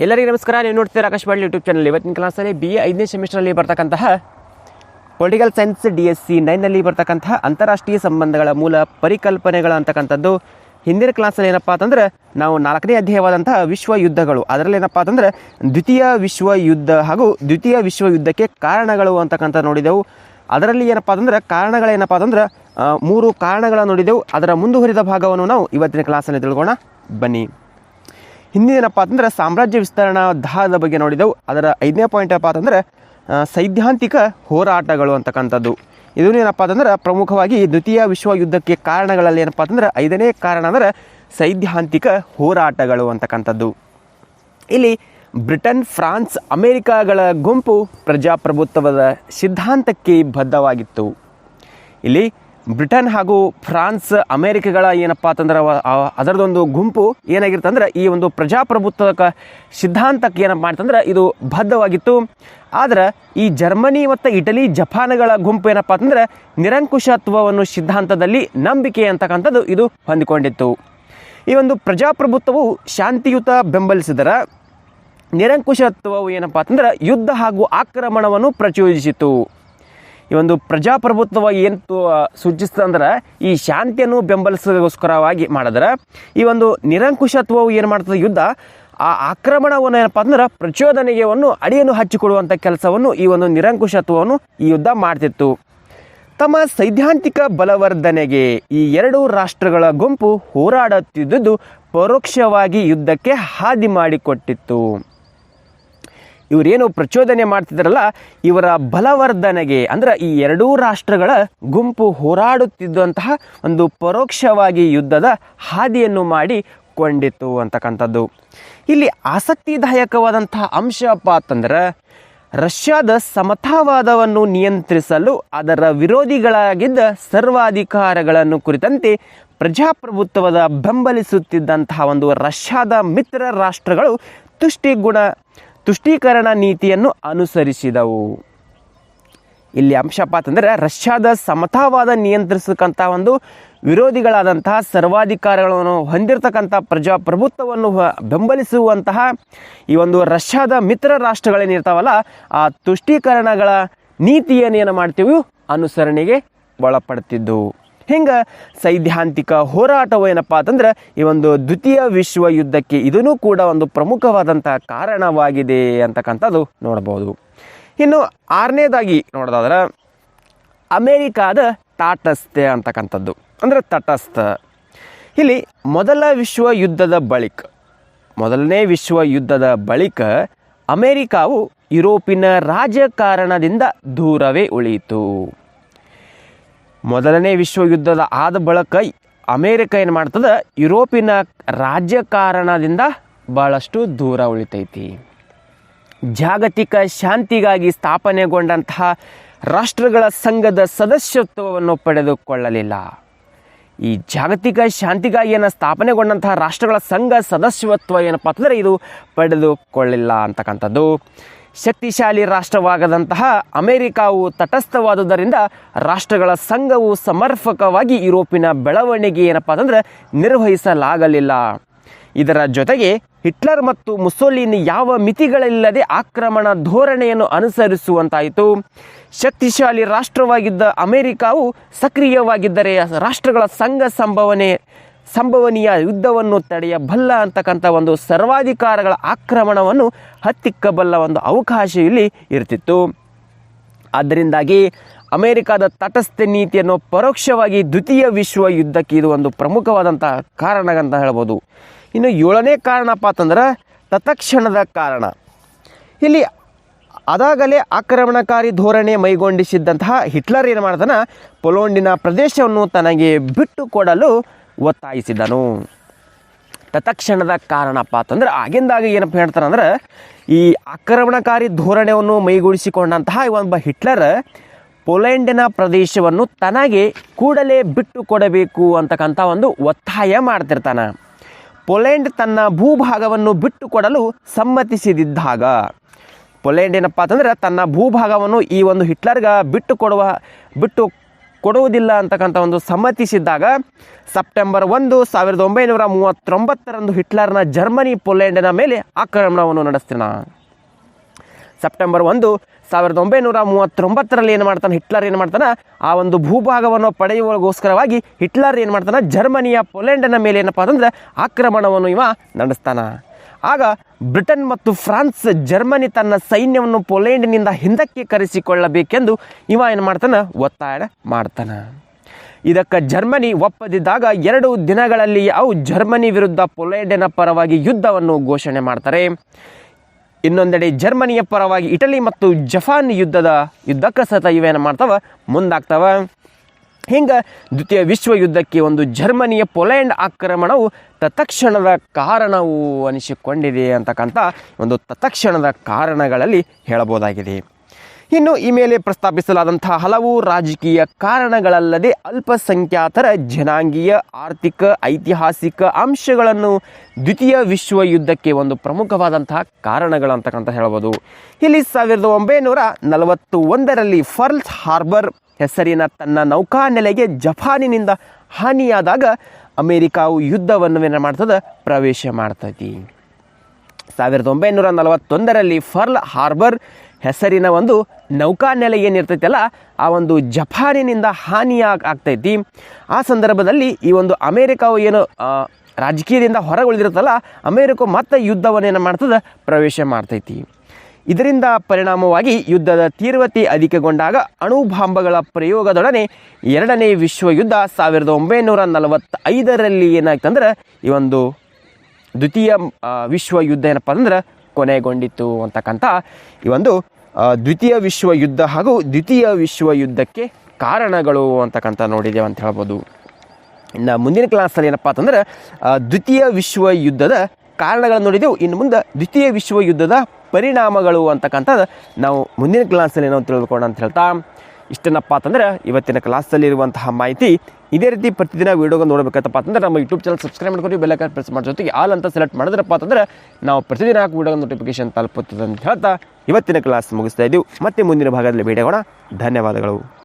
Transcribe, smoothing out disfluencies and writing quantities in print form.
ಎಲ್ಲರಿಗೂ ನಮಸ್ಕಾರ. ನೀವು ನೋಡ್ತೀರಾ ಆಕಾಶ್ ಬಾಡ್ಲಿ ಯೂಟ್ಯೂಬ್ ಚಾನಲ್. ಇವತ್ತಿನ ಕ್ಲಾಸಲ್ಲಿ BA 5ನೇ ಸೆಮಿಸ್ಟರಲ್ಲಿ ಬರ್ತಕ್ಕಂತಹ ಪೊಲಿಟಿಕಲ್ ಸೈನ್ಸ್ DSC 9ನಲ್ಲಿ ಬರ್ತಕ್ಕಂತಹ ಅಂತಾರಾಷ್ಟ್ರೀಯ ಸಂಬಂಧಗಳ ಮೂಲ ಪರಿಕಲ್ಪನೆಗಳು ಅಂತಕ್ಕಂಥದ್ದು. ಹಿಂದಿನ ಕ್ಲಾಸಲ್ಲಿ ಏನಪ್ಪ ಅಂತಂದ್ರೆ ನಾವು 4ನೇ ಅಧ್ಯಾಯವಾದಂತಹ ವಿಶ್ವ ಯುದ್ಧಗಳು, ಅದರಲ್ಲಿ ಏನಪ್ಪ ಅಂತಂದ್ರೆ ದ್ವಿತೀಯ ವಿಶ್ವ ಯುದ್ಧ ಹಾಗೂ ದ್ವಿತೀಯ ವಿಶ್ವ ಯುದ್ಧಕ್ಕೆ ಕಾರಣಗಳು ಅಂತಕ್ಕಂಥ ನೋಡಿದೆವು. ಅದರಲ್ಲಿ ಏನಪ್ಪ ಅಂತಂದ್ರೆ ಕಾರಣಗಳೇನಪ್ಪ ಅಂತಂದ್ರೆ 3 ಕಾರಣಗಳನ್ನು ನೋಡಿದೆವು. ಅದರ ಮುಂದುವರಿದ ಭಾಗವನ್ನು ನಾವು ಇವತ್ತಿನ ಕ್ಲಾಸಲ್ಲಿ ತಿಳ್ಕೊಳ್ಳೋಣ ಬನ್ನಿ. ಹಿಂದಿನಪ್ಪ ಅಂತಂದ್ರೆ ಸಾಮ್ರಾಜ್ಯ ವಿಸ್ತರಣಾ ದಾಹದ ಬಗ್ಗೆ ನೋಡಿದೆವು. ಅದರ 5ನೇ ಪಾಯಿಂಟ್ ಏನಪ್ಪ ಅಂತಂದ್ರೆ ಸೈದ್ಧಾಂತಿಕ ಹೋರಾಟಗಳು ಅಂತಕ್ಕಂಥದ್ದು. ಇದು ಏನಪ್ಪ ಅಂತಂದ್ರೆ ಪ್ರಮುಖವಾಗಿ ದ್ವಿತೀಯ ವಿಶ್ವ ಯುದ್ಧಕ್ಕೆ ಕಾರಣಗಳಲ್ಲಿ ಏನಪ್ಪ ಅಂತಂದ್ರೆ 5ನೇ ಕಾರಣ ಅಂದರೆ ಸೈದ್ಧಾಂತಿಕ ಹೋರಾಟಗಳು ಅಂತಕ್ಕಂಥದ್ದು. ಇಲ್ಲಿ ಬ್ರಿಟನ್, ಫ್ರಾನ್ಸ್, ಅಮೇರಿಕಾಗಳ ಗುಂಪು ಪ್ರಜಾಪ್ರಭುತ್ವದ ಸಿದ್ಧಾಂತಕ್ಕೆ ಬದ್ಧವಾಗಿತ್ತು. ಇಲ್ಲಿ ಬ್ರಿಟನ್ ಹಾಗೂ ಫ್ರಾನ್ಸ್, ಅಮೇರಿಕಗಳ ಏನಪ್ಪ ಅಂತಂದ್ರೆ ಅದರದೊಂದು ಗುಂಪು ಏನಾಗಿರುತ್ತೆ ಅಂದರೆ ಈ ಒಂದು ಪ್ರಜಾಪ್ರಭುತ್ವದ ಸಿದ್ಧಾಂತಕ್ಕೆ ಏನಪ್ಪ ಅಂತಂದ್ರೆ ಇದು ಬದ್ಧವಾಗಿತ್ತು. ಆದರೆ ಈ ಜರ್ಮನಿ ಮತ್ತು ಇಟಲಿ, ಜಪಾನ್ಗಳ ಗುಂಪು ಏನಪ್ಪ ಅಂತಂದ್ರೆ ನಿರಂಕುಶತ್ವವನ್ನು ಸಿದ್ಧಾಂತದಲ್ಲಿ ನಂಬಿಕೆ ಅಂತಕ್ಕಂಥದ್ದು ಇದು ಹೊಂದಿಕೊಂಡಿತ್ತು. ಈ ಒಂದು ಪ್ರಜಾಪ್ರಭುತ್ವವು ಶಾಂತಿಯುತ ಬೆಂಬಲಿಸಿದರ ನಿರಂಕುಶತ್ವವು ಏನಪ್ಪ ಅಂತಂದ್ರೆ ಯುದ್ಧ ಹಾಗೂ ಆಕ್ರಮಣವನ್ನು ಪ್ರಚೋದಿಸಿತು. ಈ ಒಂದು ಪ್ರಜಾಪ್ರಭುತ್ವ ಏನು ಸೂಚಿಸ್ತದೆ ಅಂದ್ರೆ ಈ ಶಾಂತಿಯನ್ನು ಬೆಂಬಲಿಸೋಸ್ಕರವಾಗಿ ಮಾಡಿದ್ರೆ, ಈ ಒಂದು ನಿರಂಕುಶತ್ವವು ಏನು ಮಾಡ್ತದೆ, ಯುದ್ಧ ಆ ಆಕ್ರಮಣವನ್ನು ಏನಪ್ಪ ಅಂದ್ರೆ ಪ್ರಚೋದನೆಗೆಯನ್ನು ಅಡಿಯನ್ನು ಹಚ್ಚಿಕೊಡುವಂಥ ಕೆಲಸವನ್ನು ಈ ಒಂದು ನಿರಂಕುಶತ್ವವನ್ನು ಈ ಯುದ್ಧ ಮಾಡ್ತಿತ್ತು. ತಮ್ಮ ಸೈದ್ಧಾಂತಿಕ ಬಲವರ್ಧನೆಗೆ ಈ 2 ರಾಷ್ಟ್ರಗಳ ಗುಂಪು ಹೋರಾಡುತ್ತಿದ್ದುದು ಪರೋಕ್ಷವಾಗಿ ಯುದ್ಧಕ್ಕೆ ಹಾದಿ ಮಾಡಿಕೊಟ್ಟಿತ್ತು. ಇವರೇನು ಪ್ರಚೋದನೆ ಮಾಡ್ತಿದ್ದಾರಲ್ಲ, ಇವರ ಬಲವರ್ಧನೆಗೆ ಅಂದ್ರೆ ಈ 2 ರಾಷ್ಟ್ರಗಳ ಗುಂಪು ಹೋರಾಡುತ್ತಿದ್ದಂತಹ ಒಂದು ಪರೋಕ್ಷವಾಗಿ ಯುದ್ಧದ ಹಾದಿಯನ್ನು ಮಾಡಿಕೊಂಡಿತ್ತು ಅಂತಕ್ಕಂಥದ್ದು. ಇಲ್ಲಿ ಆಸಕ್ತಿದಾಯಕವಾದಂತಹ ಅಂಶಪ್ಪ ಅಂತಂದ್ರೆ ರಷ್ಯಾದ ಸಮತಾವಾದವನ್ನು ನಿಯಂತ್ರಿಸಲು ಅದರ ವಿರೋಧಿಗಳಾಗಿದ್ದ ಸರ್ವಾಧಿಕಾರಗಳನ್ನು ಕುರಿತಂತೆ ಪ್ರಜಾಪ್ರಭುತ್ವದ ಬೆಂಬಲಿಸುತ್ತಿದ್ದಂತಹ ಒಂದು ರಷ್ಯಾದ ಮಿತ್ರ ರಾಷ್ಟ್ರಗಳು ತುಷ್ಟೀಕರಣ ನೀತಿಯನ್ನು ಅನುಸರಿಸಿದವು. ಇಲ್ಲಿ ಅಂಶಪ್ಪ ಅಂತಂದರೆ ರಷ್ಯಾದ ಸಮತಾವಾದ ನಿಯಂತ್ರಿಸತಕ್ಕಂಥ ಒಂದು ವಿರೋಧಿಗಳಾದಂತಹ ಸರ್ವಾಧಿಕಾರಗಳನ್ನು ಹೊಂದಿರತಕ್ಕಂಥ ಪ್ರಜಾಪ್ರಭುತ್ವವನ್ನು ಬೆಂಬಲಿಸುವಂತಹ ಈ ಒಂದು ರಷ್ಯಾದ ಮಿತ್ರ ರಾಷ್ಟ್ರಗಳೇನಿರ್ತಾವಲ್ಲ, ಆ ತುಷ್ಟೀಕರಣಗಳ ನೀತಿಯನ್ನು ಏನು ಮಾಡ್ತೀವಿ, ಅನುಸರಣೆಗೆ ಒಳಪಡ್ತಿದ್ದು. ಹಿಂಗೆ ಸೈದ್ಧಾಂತಿಕ ಹೋರಾಟವು ಏನಪ್ಪ ಅಂತಂದ್ರೆ ಈ ಒಂದು ದ್ವಿತೀಯ ವಿಶ್ವ ಯುದ್ಧಕ್ಕೆ ಇದೂ ಕೂಡ ಒಂದು ಪ್ರಮುಖವಾದಂಥ ಕಾರಣವಾಗಿದೆ ಅಂತಕ್ಕಂಥದ್ದು ನೋಡ್ಬೋದು. ಇನ್ನು 6ನೇದಾಗಿ ನೋಡೋದಾದ್ರೆ ಅಮೇರಿಕಾದ ತಾಟಸ್ಥ್ಯ ಅಂತಕ್ಕಂಥದ್ದು ಅಂದರೆ ತಟಸ್ಥ. ಇಲ್ಲಿ ಮೊದಲನೇ ವಿಶ್ವ ಯುದ್ಧದ ಬಳಿಕ ಅಮೇರಿಕಾವು ಯುರೋಪಿನ ರಾಜಕಾರಣದಿಂದ ದೂರವೇ ಉಳಿಯಿತು. ಮೊದಲನೇ ವಿಶ್ವ ಯುದ್ಧದ ಆದ ಬಳಿಕ ಅಮೇರಿಕ ಏನು ಮಾಡ್ತದೆ, ಯುರೋಪಿನ ರಾಜಕಾರಣದಿಂದ ಭಾಳಷ್ಟು ದೂರ ಉಳಿತೈತಿ. ಜಾಗತಿಕ ಶಾಂತಿಗಾಗಿ ಸ್ಥಾಪನೆಗೊಂಡಂತಹ ರಾಷ್ಟ್ರಗಳ ಸಂಘದ ಸದಸ್ಯತ್ವವನ್ನು ಪಡೆದುಕೊಳ್ಳಲಿಲ್ಲ. ಈ ಜಾಗತಿಕ ಶಾಂತಿಗಾಗಿ ಸ್ಥಾಪನೆಗೊಂಡಂತಹ ರಾಷ್ಟ್ರಗಳ ಸಂಘ ಸದಸ್ಯತ್ವ ಏನಪ್ಪ ಅಂತಂದರೆ ಇದು ಪಡೆದುಕೊಳ್ಳಿಲ್ಲ ಅಂತಕ್ಕಂಥದ್ದು. ಶಕ್ತಿಶಾಲಿ ರಾಷ್ಟ್ರವಾಗದಂತಹ ಅಮೇರಿಕಾವು ತಟಸ್ಥವಾದುದರಿಂದ ರಾಷ್ಟ್ರಗಳ ಸಂಘವು ಸಮರ್ಪಕವಾಗಿ ಯುರೋಪಿನ ಬೆಳವಣಿಗೆ ಏನಪ್ಪ ಅಂತಂದ್ರೆ ನಿರ್ವಹಿಸಲಾಗಲಿಲ್ಲ. ಇದರ ಜೊತೆಗೆ ಹಿಟ್ಲರ್ ಮತ್ತು ಮುಸೋಲಿನಿ ಯಾವ ಮಿತಿಗಳಿಲ್ಲದೆ ಆಕ್ರಮಣ ಧೋರಣೆಯನ್ನು ಅನುಸರಿಸುವಂತಾಯಿತು. ಶಕ್ತಿಶಾಲಿ ರಾಷ್ಟ್ರವಾಗಿದ್ದ ಅಮೇರಿಕಾವು ಸಕ್ರಿಯವಾಗಿದ್ದರೆ ರಾಷ್ಟ್ರಗಳ ಸಂಭವನೀಯ ಯುದ್ಧವನ್ನು ತಡೆಯಬಲ್ಲ ಅಂತಕ್ಕಂಥ ಒಂದು ಸರ್ವಾಧಿಕಾರಗಳ ಆಕ್ರಮಣವನ್ನು ಹತ್ತಿಕ್ಕಬಲ್ಲ ಒಂದು ಅವಕಾಶ ಇಲ್ಲಿ ಇರ್ತಿತ್ತು. ಆದ್ದರಿಂದಾಗಿ ಅಮೇರಿಕಾದ ತಟಸ್ಥ ನೀತಿಯನ್ನು ಪರೋಕ್ಷವಾಗಿ ದ್ವಿತೀಯ ವಿಶ್ವ ಯುದ್ಧಕ್ಕೆ ಇದು ಒಂದು ಪ್ರಮುಖವಾದಂಥ ಕಾರಣ ಅಂತ ಹೇಳ್ಬೋದು. ಇನ್ನು 7ನೇ ಕಾರಣಪ್ಪ ಅಂತಂದ್ರೆ ತತ್ಕ್ಷಣದ ಕಾರಣ. ಇಲ್ಲಿ ಅದಾಗಲೇ ಆಕ್ರಮಣಕಾರಿ ಧೋರಣೆ ಮೈಗೊಂಡಿಸಿದ್ದಂತಹ ಹಿಟ್ಲರ್ ಏನು ಮಾಡ್ತಾನೆ, ಪೋಲೆಂಡಿನ ಪ್ರದೇಶವನ್ನು ತನಗೆ ಬಿಟ್ಟು ಕೊಡಲು ಒತ್ತಾಯಿಸಿದನು. ತತ್ಕ್ಷಣದ ಕಾರಣಪ್ಪ ಅಂತಂದ್ರೆ ಆಗಿಂದಾಗ ಏನಪ್ಪ ಹೇಳ್ತಾನೆ ಅಂದ್ರೆ ಈ ಆಕ್ರಮಣಕಾರಿ ಧೋರಣೆಯನ್ನು ಮೈಗೂಡಿಸಿಕೊಂಡಂತಹ ಒಬ್ಬ ಹಿಟ್ಲರ್ ಪೋಲೆಂಡಿನ ಪ್ರದೇಶವನ್ನು ತನಗೆ ಕೂಡಲೇ ಬಿಟ್ಟು ಕೊಡಬೇಕು ಅಂತಕ್ಕಂಥ ಒಂದು ಒತ್ತಾಯ ಮಾಡ್ತಿರ್ತಾನೆ. ಪೋಲೆಂಡ್ ತನ್ನ ಭೂಭಾಗವನ್ನು ಬಿಟ್ಟು ಕೊಡಲು ಸಮ್ಮತಿಸಿದ್ದಾಗ, ಪೋಲೆಂಡ್ ಏನಪ್ಪ ಅಂತಂದ್ರೆ ತನ್ನ ಭೂಭಾಗವನ್ನು ಈ ಒಂದು ಹಿಟ್ಲರ್ಗೆ ಬಿಟ್ಟು ಕೊಡುವುದಿಲ್ಲ ಅಂತಕ್ಕಂಥ ಒಂದು ಸಮ್ಮತಿಸಿದ್ದಾಗ ಸೆಪ್ಟೆಂಬರ್ 1, 1939 ಹಿಟ್ಲರ್ನ ಜರ್ಮನಿ ಪೋಲೆಂಡಿನ ಮೇಲೆ ಆಕ್ರಮಣವನ್ನು ನಡೆಸ್ತಾನೆ. ಸೆಪ್ಟೆಂಬರ್ 1, 1939 ಏನು ಮಾಡ್ತಾನೆ, ಹಿಟ್ಲರ್ ಏನು ಮಾಡ್ತಾನೆ, ಆ ಒಂದು ಭೂಭಾಗವನ್ನು ಪಡೆಯುವಗೋಸ್ಕರವಾಗಿ ಹಿಟ್ಲರ್ ಏನು ಮಾಡ್ತಾನೆ, ಜರ್ಮನಿಯ ಪೋಲೆಂಡಿನ ಮೇಲೆ ಏನಪ್ಪ ಅಂತಂದ್ರೆ ಆಕ್ರಮಣವನ್ನು ಇವ ನಡೆಸ್ತಾನೆ. ಆಗ ಬ್ರಿಟನ್ ಮತ್ತು ಫ್ರಾನ್ಸ್ ಜರ್ಮನಿ ತನ್ನ ಸೈನ್ಯವನ್ನು ಪೋಲೆಂಡಿನಿಂದ ಹಿಂದಕ್ಕೆ ಕರೆಸಿಕೊಳ್ಳಬೇಕೆಂದು ಇವ ಏನು ಮಾಡ್ತಾನೆ, ಒತ್ತಾಯ ಮಾಡ್ತಾನೆ. ಇದಕ್ಕೆ ಜರ್ಮನಿ ಒಪ್ಪದಿದ್ದಾಗ 2 ದಿನಗಳಲ್ಲಿ ಅವು ಜರ್ಮನಿ ವಿರುದ್ಧ ಪೋಲೆಂಡಿನ ಪರವಾಗಿ ಯುದ್ಧವನ್ನು ಘೋಷಣೆ ಮಾಡ್ತಾರೆ. ಇನ್ನೊಂದೆಡೆ ಜರ್ಮನಿಯ ಪರವಾಗಿ ಇಟಲಿ ಮತ್ತು ಜಪಾನ್ ಯುದ್ಧಕ್ಕೆ ಸತ ಇವೇನು ಮಾಡ್ತಾವ, ಮುಂದಾಗ್ತಾವ. ಹಿಂಗೆ ದ್ವಿತೀಯ ವಿಶ್ವ ಯುದ್ಧಕ್ಕೆ ಒಂದು ಜರ್ಮನಿಯ ಪೋಲೆಂಡ್ ಆಕ್ರಮಣವು ತತ್ಕ್ಷಣದ ಕಾರಣವು ಅನಿಸಿಕೊಂಡಿದೆ ಅಂತಕ್ಕಂಥ ಒಂದು ತತ್ಕ್ಷಣದ ಕಾರಣಗಳಲ್ಲಿ ಹೇಳಬಹುದಾಗಿದೆ. ಇನ್ನು ಈ ಮೇಲೆ ಪ್ರಸ್ತಾಪಿಸಲಾದಂತಹ ಹಲವು ರಾಜಕೀಯ ಕಾರಣಗಳಲ್ಲದೆ ಅಲ್ಪಸಂಖ್ಯಾತರ ಜನಾಂಗೀಯ, ಆರ್ಥಿಕ, ಐತಿಹಾಸಿಕ ಅಂಶಗಳನ್ನು ದ್ವಿತೀಯ ವಿಶ್ವ ಯುದ್ಧಕ್ಕೆ ಒಂದು ಪ್ರಮುಖವಾದಂತಹ ಕಾರಣಗಳು ಅಂತಕ್ಕಂಥ ಹೇಳ್ಬೋದು. ಇಲ್ಲಿ 1941 ಪರ್ಲ್ ಹಾರ್ಬರ್ ಹೆಸರಿನ ತನ್ನ ನೌಕಾನೆಲೆಗೆ ಜಪಾನಿನಿಂದ ಹಾನಿಯಾದಾಗ ಅಮೆರಿಕಾವು ಯುದ್ಧವನ್ನು ಏನು ಮಾಡ್ತದೆ, ಪ್ರವೇಶ ಮಾಡ್ತೈತಿ. 1941 ಪರ್ಲ್ ಹಾರ್ಬರ್ ಹೆಸರಿನ ಒಂದು ನೌಕಾನೆಲೆ ಏನಿರ್ತೈತಲ್ಲ, ಆ ಒಂದು ಜಪಾನಿನಿಂದ ಆಗ್ತೈತಿ. ಆ ಸಂದರ್ಭದಲ್ಲಿ ಈ ಒಂದು ಅಮೇರಿಕಾವು ಏನು ರಾಜಕೀಯದಿಂದ ಹೊರಗುಳಿದಿರುತ್ತಲ್ಲ, ಅಮೇರಿಕ ಮತ್ತೆ ಯುದ್ಧವನ್ನು ಏನು ಮಾಡ್ತದೆ, ಪ್ರವೇಶ ಮಾಡ್ತೈತಿ. ಇದರಿಂದ ಪರಿಣಾಮವಾಗಿ ಯುದ್ಧದ ತೀವ್ರತೆ ಅಧಿಕಗೊಂಡಾಗ ಅಣುಬಾಂಬಗಳ ಪ್ರಯೋಗದೊಡನೆ 2ನೇ ವಿಶ್ವ ಯುದ್ಧ 1945 ಏನಾಗ್ತಂದ್ರೆ ಈ ಒಂದು ದ್ವಿತೀಯ ವಿಶ್ವ ಯುದ್ಧ ಏನಪ್ಪ ಅಂದ್ರೆ ಕೊನೆಗೊಂಡಿತ್ತು ಅಂತಕ್ಕಂಥ ಈ ಒಂದು ದ್ವಿತೀಯ ವಿಶ್ವ ಯುದ್ಧ ಹಾಗೂ ದ್ವಿತೀಯ ವಿಶ್ವ ಯುದ್ಧಕ್ಕೆ ಕಾರಣಗಳು ಅಂತಕ್ಕಂಥ ನೋಡಿದ್ದೇವೆ ಅಂತ ಹೇಳ್ಬೋದು. ಇನ್ನು ಮುಂದಿನ ಕ್ಲಾಸಲ್ಲಿ ಏನಪ್ಪ ಅಂತಂದ್ರೆ ದ್ವಿತೀಯ ವಿಶ್ವ ಯುದ್ಧದ ಕಾರಣಗಳನ್ನು ನೋಡಿದೆವು. ಇನ್ನು ಮುಂದೆ ದ್ವಿತೀಯ ವಿಶ್ವ ಯುದ್ಧದ ಪರಿಣಾಮಗಳು ಅಂತಕ್ಕಂಥದ್ದು ನಾವು ಮುಂದಿನ ಕ್ಲಾಸಲ್ಲಿ ನಾವು ತಿಳ್ಕೊಳ್ಳೋಣ ಅಂತ ಹೇಳ್ತಾ, ಇಷ್ಟೇನಪ್ಪ ಅಂತಂದ್ರೆ ಇವತ್ತಿನ ಕ್ಲಾಸಲ್ಲಿರುವಂತಹ ಮಾಹಿತಿ. ಇದೇ ರೀತಿ ಪ್ರತಿದಿನ ವೀಡಿಯೋಗಳು ನೋಡಬೇಕಂತಪ್ಪ ಅಂತಂದ್ರೆ ನಮ್ಮ ಯೂಟ್ಯೂಬ್ ಚಾನಲ್ ಸಬ್ಸ್ಕ್ರೈಬ್ ಮಾಡ್ಕೊಂಡು ಬೆಲ್ ಐಕಾನ್ ಪ್ರೆಸ್ ಮಾಡೋ ಜೊತೆಗೆ ಆಲ್ ಅಂತ ಸೆಲೆಕ್ಟ್ ಮಾಡಿದ್ರಪ್ಪ ಅಂತಂದ್ರೆ ನಾವು ಪ್ರತಿದಿನ ವೀಡಿಯೋ ನೋಟಿಫಿಕೇಶನ್ ತಲುಪುತ್ತದೆ ಅಂತ ಹೇಳ್ತಾ ಇವತ್ತಿನ ಕ್ಲಾಸ್ ಮುಗಿಸ್ತಾ ಇದ್ದೀವಿ. ಮತ್ತೆ ಮುಂದಿನ ಭಾಗದಲ್ಲಿ ಭೇಟಿಯಾಗೋಣ. ಧನ್ಯವಾದಗಳು.